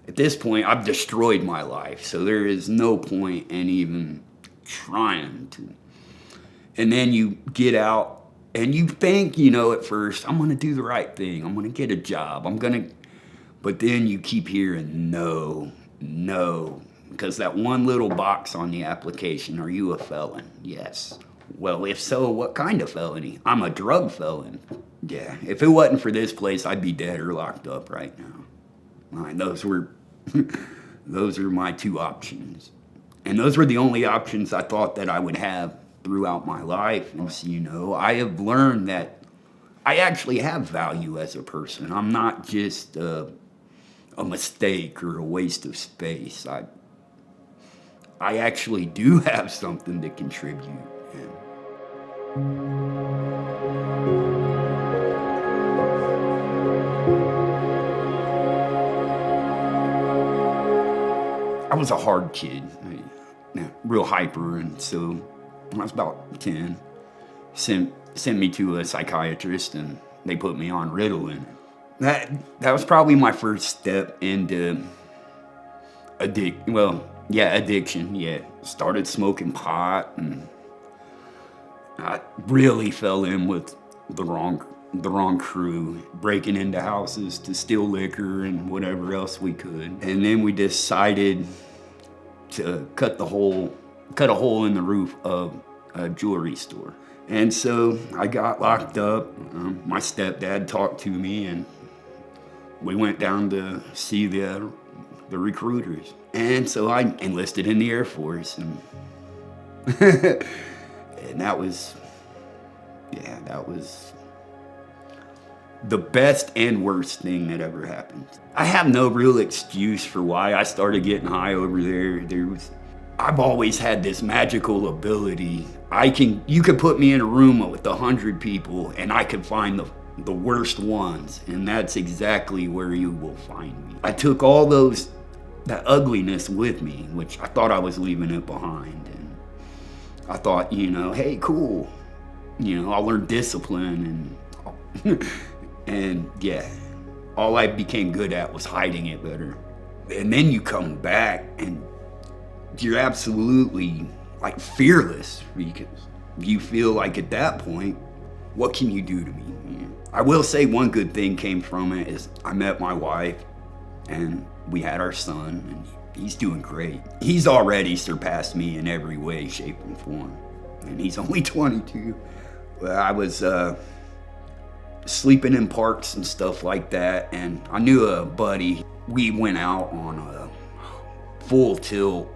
At this point, I've destroyed my life, so there is no point in even trying to. And then you get out and you think, at first, I'm going to do the right thing. I'm going to get a job. But then you keep hearing no, no, because that one little box on the application, are you a felon? Yes. Well, if so, what kind of felony? I'm a drug felon. Yeah, if it wasn't for this place, I'd be dead or locked up right now. Those were, those are my two options. And those were the only options I thought that I would have throughout my life. And, I have learned that I actually have value as a person. I'm not just a mistake or a waste of space. I actually do have something to contribute. And I was a hard kid, real hyper, and so when I was about 10, sent me to a psychiatrist, and they put me on Ritalin. That was probably my first step into addiction. Yeah, started smoking pot, and I really fell in with the wrong crew, breaking into houses to steal liquor and whatever else we could. And then we decided to cut a hole in the roof of a jewelry store. And so I got locked up. My stepdad talked to me, and we went down to see the recruiters. And so I enlisted in the Air Force, and and that was the best and worst thing that ever happened. I have no real excuse for why I started getting high over there. I've always had this magical ability. You could put me in a room with 100 people, and I could find the worst ones, and that's exactly where you will find me. I took all that ugliness with me, which I thought I was leaving it behind, and I thought, hey, cool, I'll learn discipline, and yeah, all I became good at was hiding it better. And then you come back, and you're absolutely fearless, because you feel like at that point, what can you do to me? I will say one good thing came from it is I met my wife, and we had our son, and he's doing great. He's already surpassed me in every way, shape, and form, and he's only 22. I was sleeping in parks and stuff like that, and I knew a buddy. We went out on a full tilt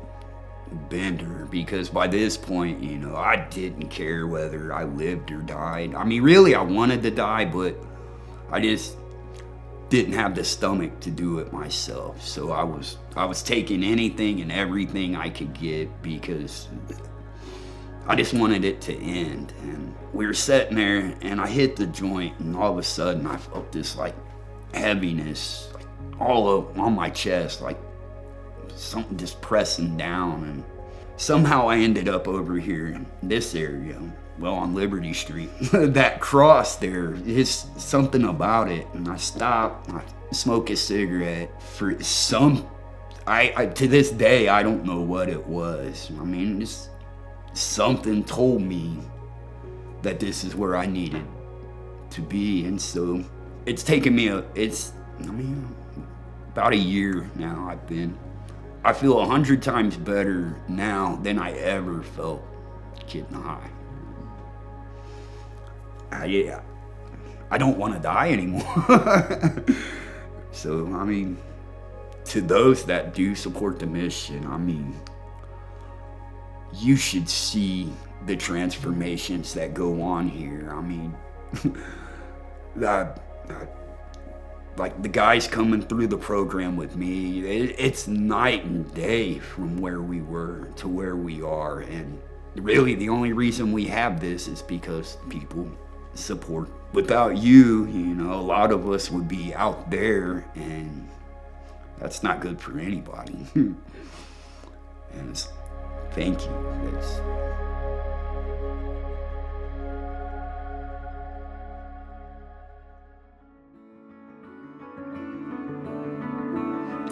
bender, because by this point, I didn't care whether I lived or died. I mean, really, I wanted to die, but I just didn't have the stomach to do it myself. So I was taking anything and everything I could get, because I just wanted it to end. And we were sitting there, and I hit the joint, and all of a sudden I felt this heaviness all up on my chest, something just pressing down. And somehow I ended up over here in this area, on Liberty Street. That cross there, is something about it. And I stopped, and I smoked a cigarette. For to this day, I don't know what it was. I mean, just something told me that this is where I needed to be. And so it's taken me about a year now. I feel 100 times better now than I ever felt getting high. I don't want to die anymore. So, to those that do support the mission, you should see the transformations that go on here. The guys coming through the program with me, it's night and day from where we were to where we are. And really, the only reason we have this is because people support. Without you, a lot of us would be out there, and that's not good for anybody. And thank you.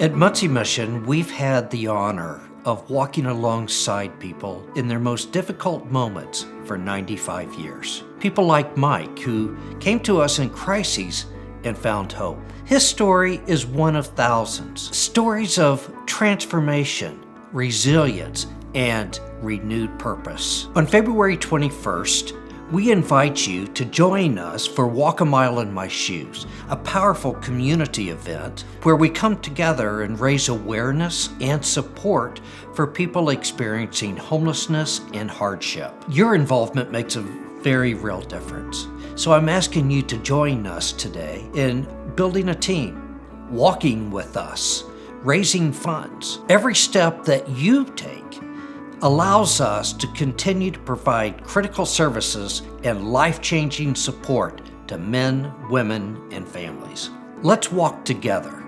At Muncie Mission, we've had the honor of walking alongside people in their most difficult moments for 95 years. People like Mike, who came to us in crises and found hope. His story is one of thousands. Stories of transformation, resilience, and renewed purpose. On February 21st, we invite you to join us for Walk a Mile in My Shoes, a powerful community event where we come together and raise awareness and support for people experiencing homelessness and hardship. Your involvement makes a very real difference. So I'm asking you to join us today in building a team, walking with us, raising funds. Every step that you take allows us to continue to provide critical services and life-changing support to men, women, and families. Let's walk together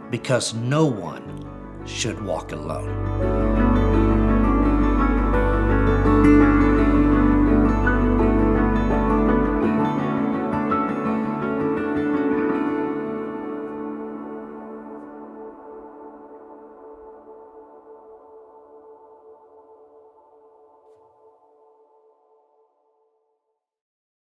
because no one should walk alone.